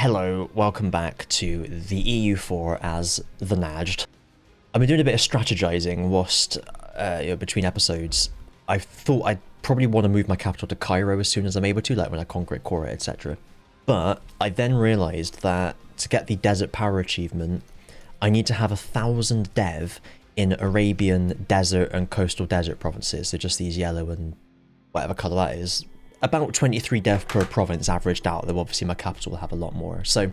Hello, welcome back to the EU4 as the Najd. I've been doing a bit of strategizing whilst between episodes. I thought I'd probably want to move my capital to Cairo as soon as I'm able to, like when I conquer it, core it, etc. But I then realized that to get the Desert Power achievement, I need to have 1,000 dev in Arabian desert and coastal desert provinces, so just these yellow and whatever color that is. About 23 dev per province averaged out, though obviously my capital will have a lot more. So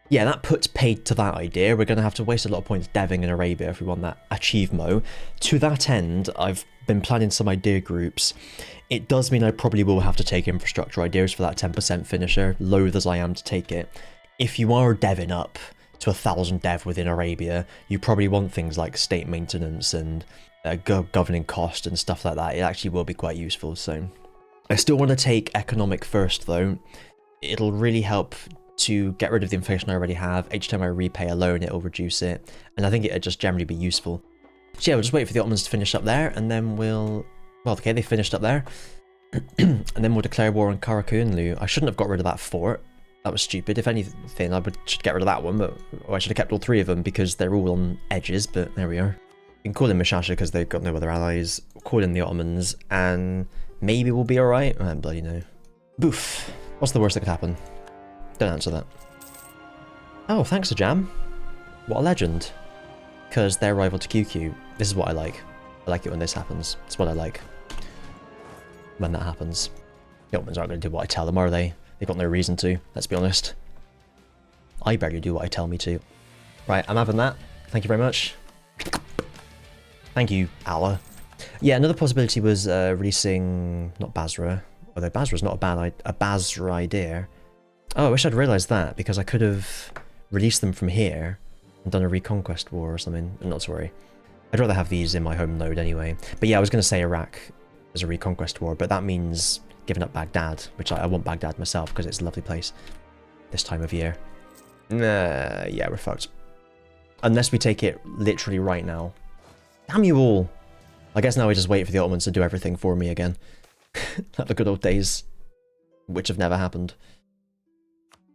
yeah, that puts paid to that idea. We're going to have to waste a lot of points deving in Arabia if we want that achievement. To that end, I've been planning some idea groups. It does mean I probably will have to take infrastructure ideas for that 10% finisher, loath as I am to take it. If you are deving up to 1,000 dev within Arabia, you probably want things like state maintenance and governing cost and stuff like that. It actually will be quite useful, so I still want to take economic first though. It'll really help to get rid of the inflation I already have. Each time I repay a loan, it'll reduce it. And I think it'll just generally be useful. So yeah, we'll just wait for the Ottomans to finish up there, and then we'll... Well, okay, they finished up there. And then we'll declare war on Karakoyunlu. I shouldn't have got rid of that fort. That was stupid. If anything, I should get rid of that one, but I should have kept all three of them because they're all on edges, but there we are. We can call in Mashasha because they've got no other allies. We'll call in the Ottomans, and maybe we'll be alright. I don't bloody know. Boof. What's the worst that could happen? Don't answer that. Oh, thanks, Ajam. What a legend. Because they're rival to QQ. This is what I like. I like it when this happens. It's what I like. When that happens. The Ottomans aren't going to do what I tell them, are they? They've got no reason to, let's be honest. I barely do what I tell me to. Right, I'm having that. Thank you very much. Thank you, Allah. Yeah, another possibility was releasing... Not Basra. Although Basra's not a Basra idea. Oh, I wish I'd realised that, because I could have released them from here and done a reconquest war or something. Not to worry. I'd rather have these in my home node anyway. But yeah, I was going to say Iraq as a reconquest war, but that means giving up Baghdad, which I want Baghdad myself because it's a lovely place this time of year. Yeah, we're fucked. Unless we take it literally right now. Damn you all. I guess now we just wait for the Ottomans to do everything for me again. Like the good old days, which have never happened.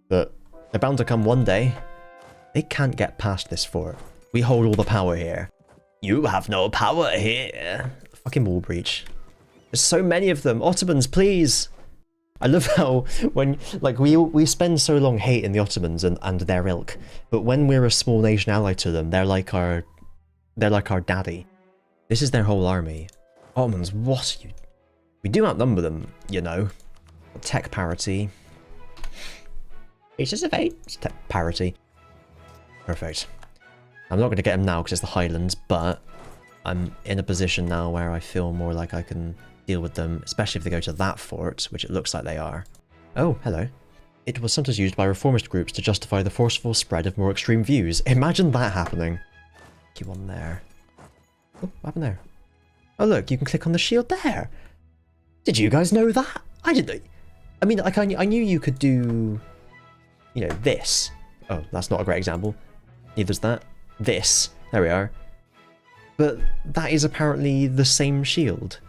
But they're bound to come one day. They can't get past this fort. We hold all the power here. You have no power here. Fucking wall breach. There's so many of them. Ottomans, please. I love how when like we spend so long hating the Ottomans and their ilk, but when we're a small nation ally to them, they're like our daddy. This is their whole army. Ottomans, what are you? We do outnumber them, you know. Tech parity. Aces of 8. Tech parity. Perfect. I'm not going to get them now because it's the Highlands, but I'm in a position now where I feel more like I can deal with them, especially if they go to that fort, which it looks like they are. Oh, hello. It was sometimes used by reformist groups to justify the forceful spread of more extreme views. Imagine that happening. You on there. Oh, what happened there? Oh look, you can click on the shield there. Did you guys know that? I didn't. I mean, like I knew you could do, you know, this. Oh, that's not a great example. Neither's that. This. There we are. But that is apparently the same shield.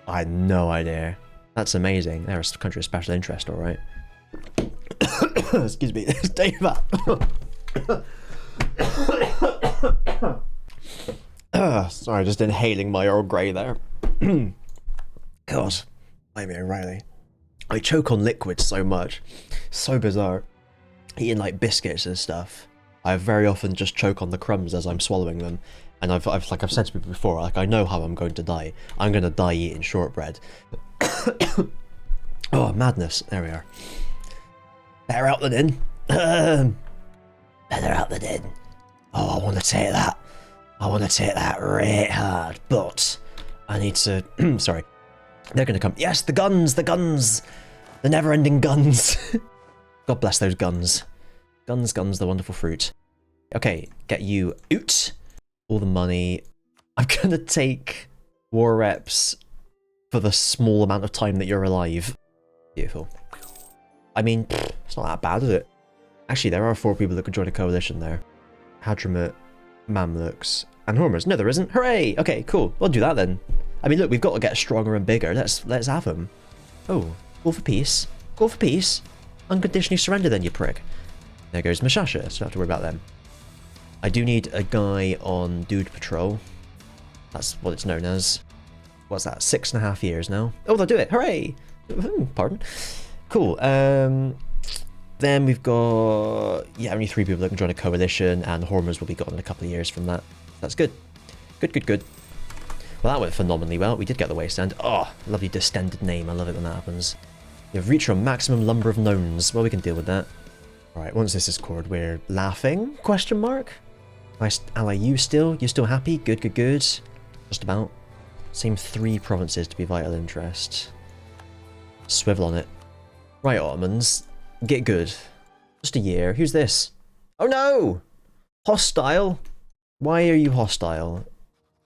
I had no idea. That's amazing. They're a country of special interest, alright. Excuse me, stay back. Sorry, just inhaling my Earl Grey there. God, I'm O'Reilly. I choke on liquid so much. So bizarre. Eating like biscuits and stuff. I very often just choke on the crumbs as I'm swallowing them. And I've said to people before, like I know how I'm going to die. I'm going to die eating shortbread. Oh, madness. There we are. Better out than in. Better out than in. Oh, I want to take that. I want to take that right hard. But I need to... Sorry. They're going to come. Yes, the guns! The guns! The never-ending guns. God bless those guns. Guns, guns, the wonderful fruit. Okay, get you out. All the money. I'm gonna take war reps for the small amount of time that you're alive. Beautiful. I mean, it's not that bad, is it? Actually, there are 4 people that could join a coalition there. Hadramut, Mamluks, and Hormuz. No, there isn't. Hooray! Okay, cool. We'll do that then. I mean, look, we've got to get stronger and bigger. Let's have them. Oh, call for peace. Call for peace. Unconditionally surrender then, you prick. There goes Mashasha, so don't have to worry about them. I do need a guy on Dude Patrol. That's what it's known as. What's that? 6.5 years now. Oh, they'll do it. Hooray! Pardon. Cool. Then we've got... yeah, only 3 people that can join a coalition, and the Hormers will be gone in a couple of years from that. That's good. Good. Well, that went phenomenally well. We did get the Wasteland. Oh, lovely distended name. I love it when that happens. You've reached your maximum number of knowns. Well, we can deal with that. Alright, once this is scored, we're laughing? Question mark? Nice ally you still? You still happy? Good. Just about. Same 3 provinces to be vital interest. Swivel on it. Right, Ottomans. Get good. Just a year. Who's this? Oh no! Hostile? Why are you hostile?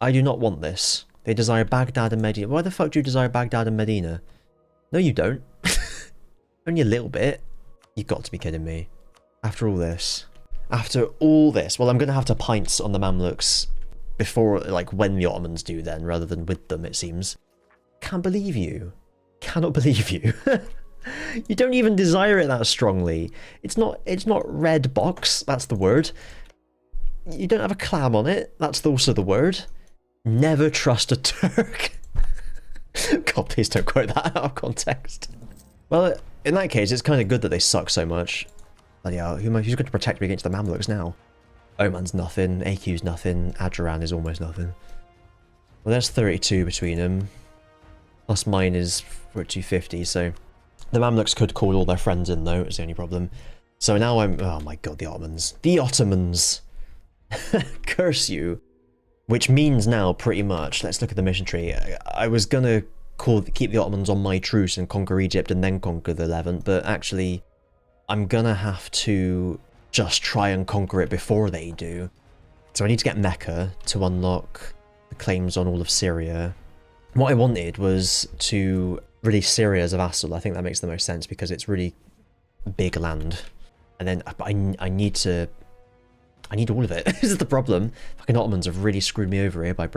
I do not want this. They desire Baghdad and Medina. Why the fuck do you desire Baghdad and Medina? No, you don't. Only a little bit. You've got to be kidding me. After all this. Well, I'm going to have to pints on the Mamluks before, like, when the Ottomans do then, rather than with them, it seems. Can't believe you. Cannot believe you. You don't even desire it that strongly. It's not red box, that's the word. You don't have a clam on it, that's also the word. Never trust a Turk. God, please don't quote that out of context. Well, in that case, it's kind of good that they suck so much. Bloody hell, who's going to protect me against the Mamluks now? Oman's nothing, AQ's nothing, Adjaran is almost nothing. Well, there's 32 between them. Plus mine is 250, so... the Mamluks could call all their friends in, though, it's the only problem. So now I'm... oh my god, the Ottomans. The Ottomans! Curse you. Which means now, pretty much, let's look at the mission tree. I was gonna keep the Ottomans on my truce and conquer Egypt and then conquer the Levant, but actually, I'm gonna have to just try and conquer it before they do. So I need to get Mecca to unlock the claims on all of Syria. What I wanted was to release Syria as a vassal. I think that makes the most sense because it's really big land. And then I need all of it. This is the problem. Fucking Ottomans have really screwed me over here by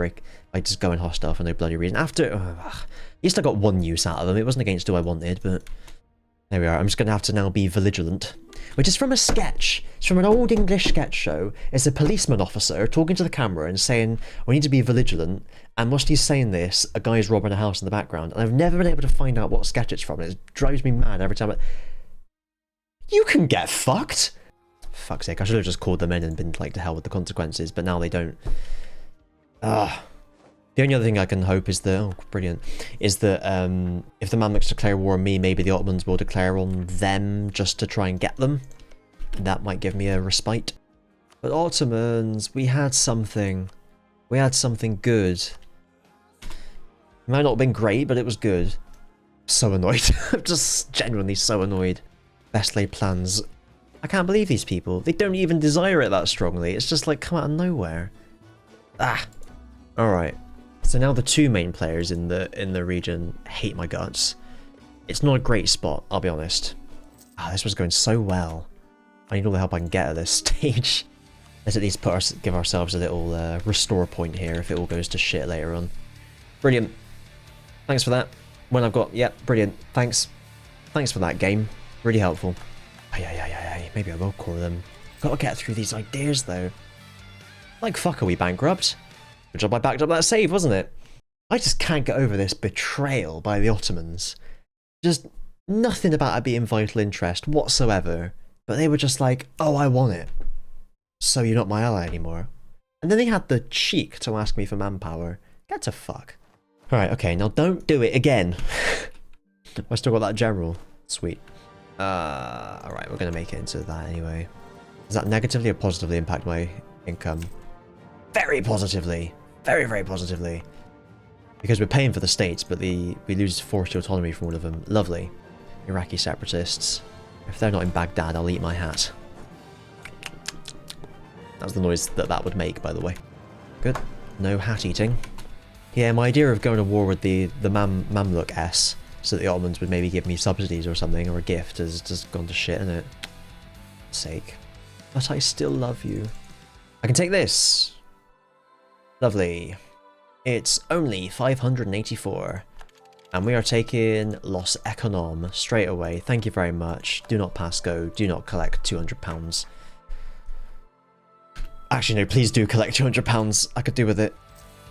just going hostile for no bloody reason. After, at least I got one use out of them. It wasn't against who I wanted, but there we are. I'm just going to have to now be vigilant, which is from a sketch. It's from an old English sketch show. It's a policeman officer talking to the camera and saying, we need to be vigilant. And whilst he's saying this, a guy's robbing a house in the background. And I've never been able to find out what sketch it's from. It drives me mad every time. You can get fucked. Fuck's sake, I should have just called them in and been like to hell with the consequences, but now they don't. The only other thing I can hope is that, oh brilliant, is that if the Mamluks declare war on me, maybe the Ottomans will declare on them just to try and get them. That might give me a respite. But Ottomans, we had something. We had something good. It might not have been great, but it was good. So annoyed. I'm just genuinely so annoyed. Best laid plans. I can't believe these people. They don't even desire it that strongly. It's just like come out of nowhere. Alright. So now the 2 main players in the region hate my guts. It's not a great spot, I'll be honest. This was going so well. I need all the help I can get at this stage. Let's at least give ourselves a little restore point here if it all goes to shit later on. Brilliant. Thanks for that. When I've got... yep, brilliant. Thanks. Thanks for that game. Really helpful. Maybe I will core them. Gotta get through these ideas, though. Like, fuck, are we bankrupt? Good job I backed up that save, wasn't it? I just can't get over this betrayal by the Ottomans. Just nothing about it being vital interest whatsoever. But they were just like, oh, I want it. So you're not my ally anymore. And then they had the cheek to ask me for manpower. Get to fuck. Alright, okay, now don't do it again. I still got that general. Sweet. Alright, we're gonna make it into that anyway. Does that negatively or positively impact my income? Very positively. Very, very positively. Because we're paying for the states, but we lose forced autonomy from all of them. Lovely. Iraqi separatists. If they're not in Baghdad, I'll eat my hat. That's the noise that would make, by the way. Good. No hat eating. Yeah, my idea of going to war with the Mamluk S, so that the Ottomans would maybe give me subsidies or something, or a gift, has just gone to shit, innit? Sake. But I still love you. I can take this. Lovely. It's only 584. And we are taking Los Econom straight away. Thank you very much. Do not pass go. Do not collect £200. Actually, no, please do collect £200. I could do with it.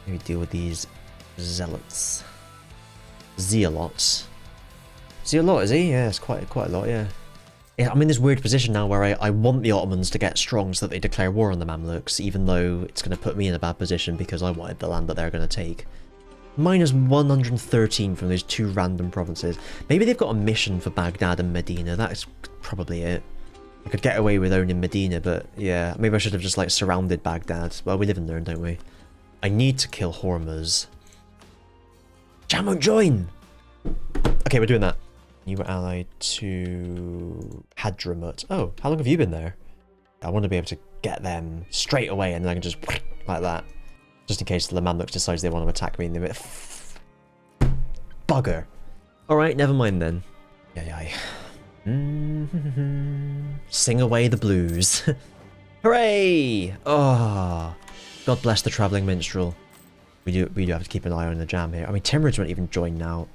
Maybe deal with these zealots. Zealots. Is he a lot, is he? Yeah, it's quite a lot, yeah. I'm in this weird position now where I want the Ottomans to get strong so that they declare war on the Mamluks, even though it's going to put me in a bad position because I wanted the land that they're going to take. Minus 113 from those 2 random provinces. Maybe they've got a mission for Baghdad and Medina. That's probably it. I could get away with owning Medina, but yeah, maybe I should have just like surrounded Baghdad. Well, we live in there, don't we? I need to kill Hormuz. Jam won't join! Okay, we're doing that. You were allied to Hadramut. Oh, how long have you been there? I want to be able to get them straight away and then I can just like that. Just in case the Mamluks decides they want to attack me in the bit. Bugger. Alright, never mind then. Yay. Sing away the blues. Hooray! Oh, God bless the travelling minstrel. We do have to keep an eye on the jam here. I mean, Timurids won't even join now.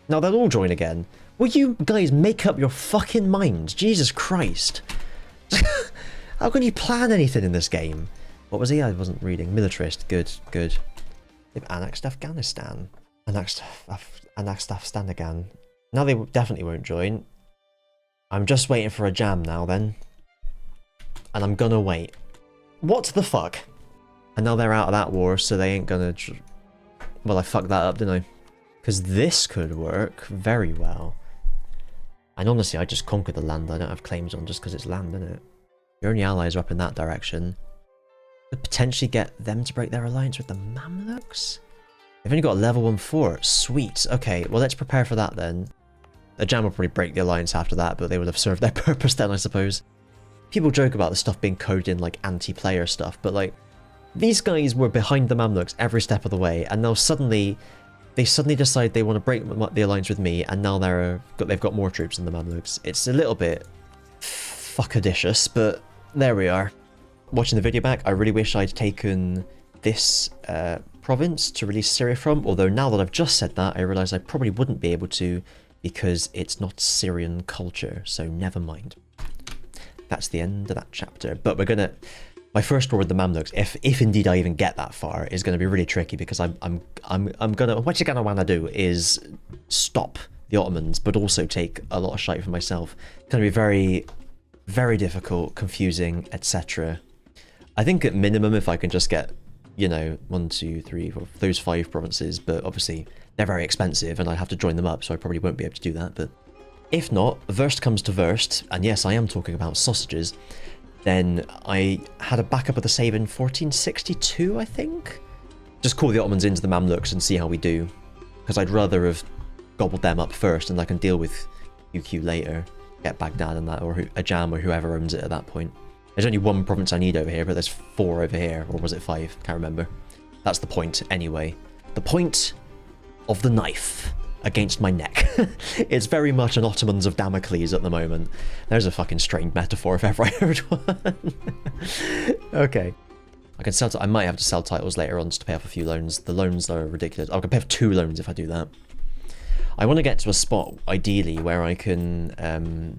Now they'll all join again. Will you guys make up your fucking minds? Jesus Christ. How can you plan anything in this game? What was he? I wasn't reading. Militarist. Good. They've annexed Afghanistan. Annexed Afghanistan. Now they definitely won't join. I'm just waiting for a jam now then. And I'm gonna wait. What the fuck? And now they're out of that war, so they ain't gonna... Well, I fucked that up, didn't I? Because this could work very well. And honestly, I just conquered the land I don't have claims on just because it's land, isn't it? Your only allies are up in that direction. Could potentially get them to break their alliance with the Mamluks? They've only got a level 1 fort. Sweet. Okay, well let's prepare for that then. The jam will probably break the alliance after that, but they would have served their purpose then, I suppose. People joke about the stuff being coded in like anti-player stuff, but like, these guys were behind the Mamluks every step of the way, and now suddenly... They suddenly decide they want to break the alliance with me, and now they've got more troops than the Mamluks. It's a little bit fuckadicious, but there we are. Watching the video back, I really wish I'd taken this province to release Syria from, although now that I've just said that, I realise I probably wouldn't be able to because it's not Syrian culture, so never mind. That's the end of that chapter, but we're gonna... My first war with the Mamluks, if indeed I even get that far, is going to be really tricky because I'm gonna... What you're gonna want to do is stop the Ottomans, but also take a lot of shite for myself. It's going to be very, very difficult, confusing, etc. I think at minimum, if I can just get, you know, 1, 2, 3, 4, those 5 provinces, but obviously they're very expensive and I have to join them up, so I probably won't be able to do that. But if not, worst comes to worst, and yes, I am talking about sausages. Then I had a backup of the save in 1462, I think? Just call the Ottomans into the Mamluks and see how we do. Because I'd rather have gobbled them up first and I can deal with UQ later. Get Baghdad and that, or Ajam, or whoever owns it at that point. There's only 1 province I need over here, but there's 4 over here. Or was it 5? Can't remember. That's the point, anyway. The point of the knife against my neck. It's very much an Ottomans of Damocles at the moment. There's a fucking strained metaphor if ever I heard one. Okay. I can sell. I might have to sell titles later on just to pay off a few loans. The loans are ridiculous. I can pay off 2 loans if I do that. I want to get to a spot, ideally, where I can...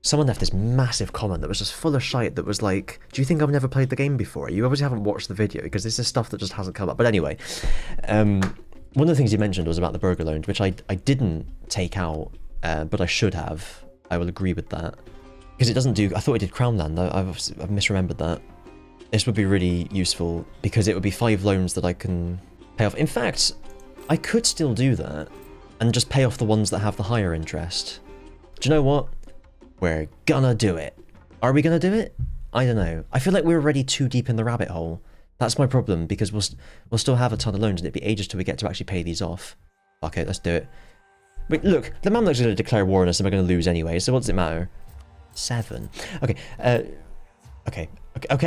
Someone left this massive comment that was just full of shite that was like, do you think I've never played the game before? You obviously haven't watched the video because this is stuff that just hasn't come up. But anyway, one of the things you mentioned was about the burger loans, which I didn't take out, but I should have. I will agree with that. Because it doesn't do... I thought it did Crown Land. I've misremembered that. This would be really useful because it would be 5 loans that I can pay off. In fact, I could still do that and just pay off the ones that have the higher interest. Do you know what? We're gonna do it. Are we gonna do it? I don't know. I feel like we're already too deep in the rabbit hole. That's my problem, because we'll still have a ton of loans and it'd be ages till we get to actually pay these off. Okay, let's do it. Wait, look, the Mamluks are going to declare war on us and we're going to lose anyway, so what does it matter? 7. Okay, okay,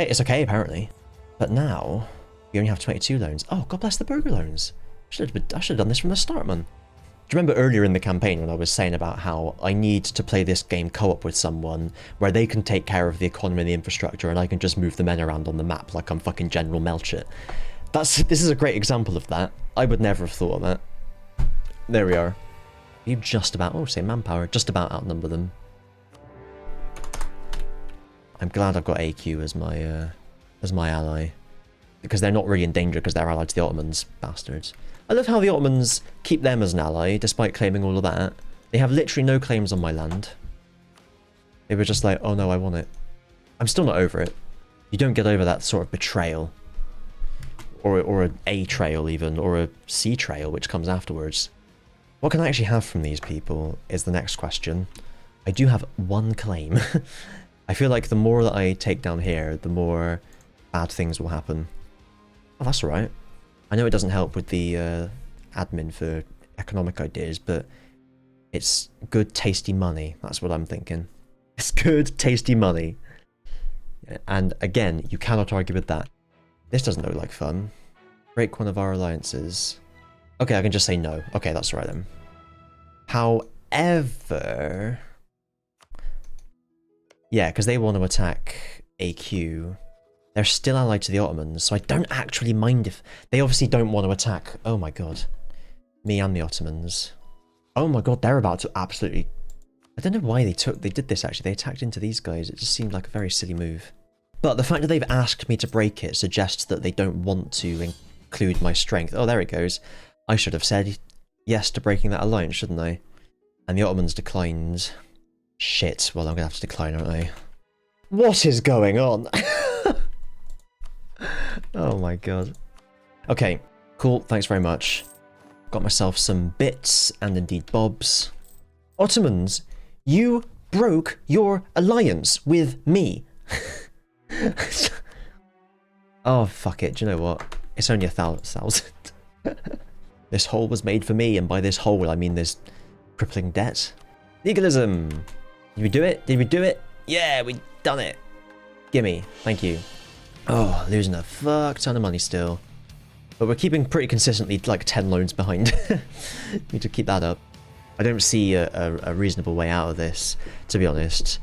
it's okay apparently. But now, we only have 22 loans. Oh, God bless the burger loans. I should have done this from the start, man. Do you remember earlier in the campaign when I was saying about how I need to play this game co-op with someone where they can take care of the economy and the infrastructure and I can just move the men around on the map like I'm fucking General Melchett? This is a great example of that. I would never have thought of that. There we are. You just about, oh, say manpower, just about outnumber them. I'm glad I've got AQ as my ally. Because they're not really in danger because they're allied to the Ottomans, bastards. I love how the Ottomans keep them as an ally, despite claiming all of that. They have literally no claims on my land. They were just like, oh no, I want it. I'm still not over it. You don't get over that sort of betrayal. Or an A trail even, or a C trail, which comes afterwards. What can I actually have from these people is the next question. I do have one claim. I feel like the more that I take down here, the more bad things will happen. Oh, that's alright. I know it doesn't help with the admin for economic ideas, but it's good, tasty money. That's what I'm thinking. It's good, tasty money. And again, you cannot argue with that. This doesn't look like fun. Break one of our alliances. Okay, I can just say no. Okay, that's right then. However... yeah, because they want to attack AQ. They're still allied to the Ottomans, so I don't actually mind if... they obviously don't want to attack... oh my god. Me and the Ottomans. Oh my god, they're about to absolutely... I don't know why they did this actually. They attacked into these guys. It just seemed like a very silly move. But the fact that they've asked me to break it suggests that they don't want to include my strength. Oh, there it goes. I should have said yes to breaking that alliance, shouldn't I? And the Ottomans declined. Shit. Well, I'm going to have to decline, aren't I? What is going on? Oh my god. Okay, cool. Thanks very much. Got myself some bits and indeed bobs. Ottomans, you broke your alliance with me. Oh, fuck it. Do you know what? It's only 1,000. This hole was made for me, and by this hole, I mean this crippling debt. Legalism. Did we do it? Did we do it? Yeah, we done it. Gimme. Thank you. Oh, losing a fuck ton of money still. But we're keeping pretty consistently like 10 loans behind. Need to keep that up. I don't see a reasonable way out of this, to be honest.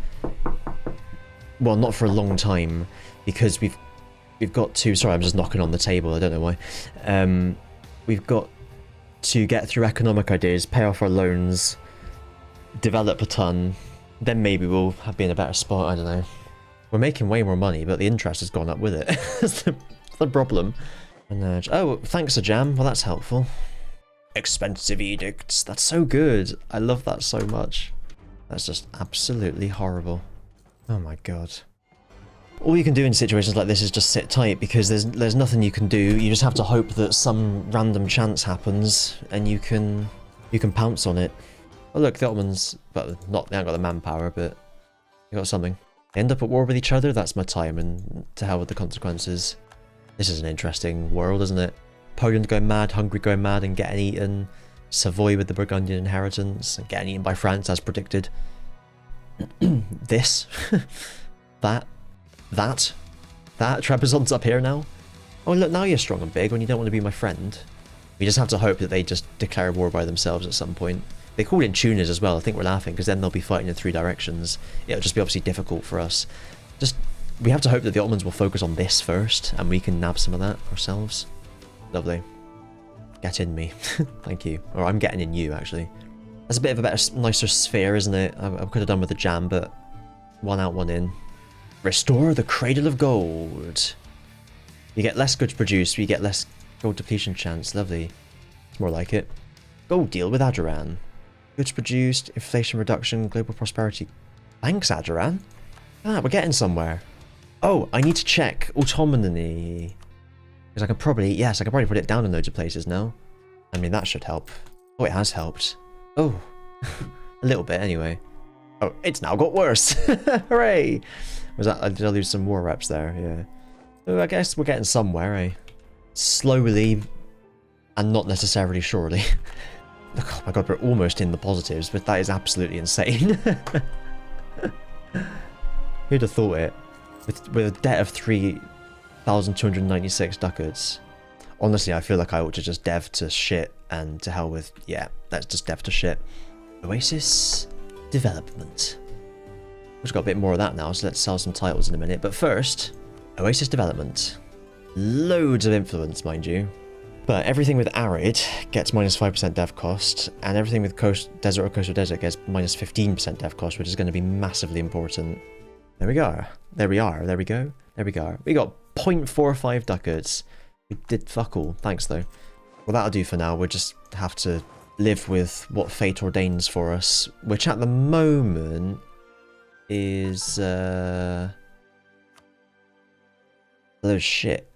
Well, not for a long time, because we've got to... sorry, I'm just knocking on the table, I don't know why. We've got to get through economic ideas, pay off our loans, develop a ton, then maybe we'll be in a better spot, I don't know. We're making way more money, but the interest has gone up with it. That's the problem. And, oh, thanks, Ajam. Well, that's helpful. Expensive edicts. That's so good. I love that so much. That's just absolutely horrible. Oh my god. All you can do in situations like this is just sit tight, because there's nothing you can do. You just have to hope that some random chance happens and you can pounce on it. Oh look, the Ottomans, but they haven't got the manpower, but they got something. They end up at war with each other. That's my time, and to hell with the consequences. This is an interesting world, isn't it? Poland going mad, Hungary going mad and getting eaten, Savoy with the Burgundian inheritance and getting eaten by France as predicted. This, that, Trebizond's up here now. Oh look, now you're strong and big when you don't want to be my friend. We just have to hope that they just declare war by themselves at some point. They call in tuners as well. I think we're laughing because then they'll be fighting in 3 directions. It'll just be obviously difficult for us. We have to hope that the Ottomans will focus on this first and we can nab some of that ourselves. Lovely. Get in me. Thank you. Or I'm getting in you, actually. That's a bit of a better, nicer sphere, isn't it? I could have done with the jam, but one out, one in. Restore the Cradle of Gold. You get less goods produced, but you get less gold depletion chance. Lovely. It's more like it. Gold deal with Adoran. Goods produced, inflation reduction, global prosperity. Thanks, Adoran. Ah, we're getting somewhere. Oh, I need to check autonomy. Because I can probably put it down in loads of places now. I mean, that should help. Oh, it has helped. Oh, a little bit anyway. Oh, it's now got worse. Hooray! Did I lose some war reps there? Yeah. So I guess we're getting somewhere, eh? Slowly, and not necessarily surely. Oh my god, we're almost in the positives, but that is absolutely insane. Who'd have thought it? With a debt of 3,296 ducats. Honestly, I feel like I ought to just dev to shit, and to hell with... yeah, let's just dev to shit. Oasis development. We've just got a bit more of that now, so let's sell some titles in a minute. But first, Oasis development. Loads of influence, mind you. But everything with arid gets minus 5% dev cost, and everything with desert or coastal desert gets minus 15% dev cost, which is going to be massively important. There we go. There we are. There we go. There we go. We got 0.45 ducats. We did fuck all. Thanks, though. Well, that'll do for now. We'll just have to live with what fate ordains for us, which at the moment is... a load of shit.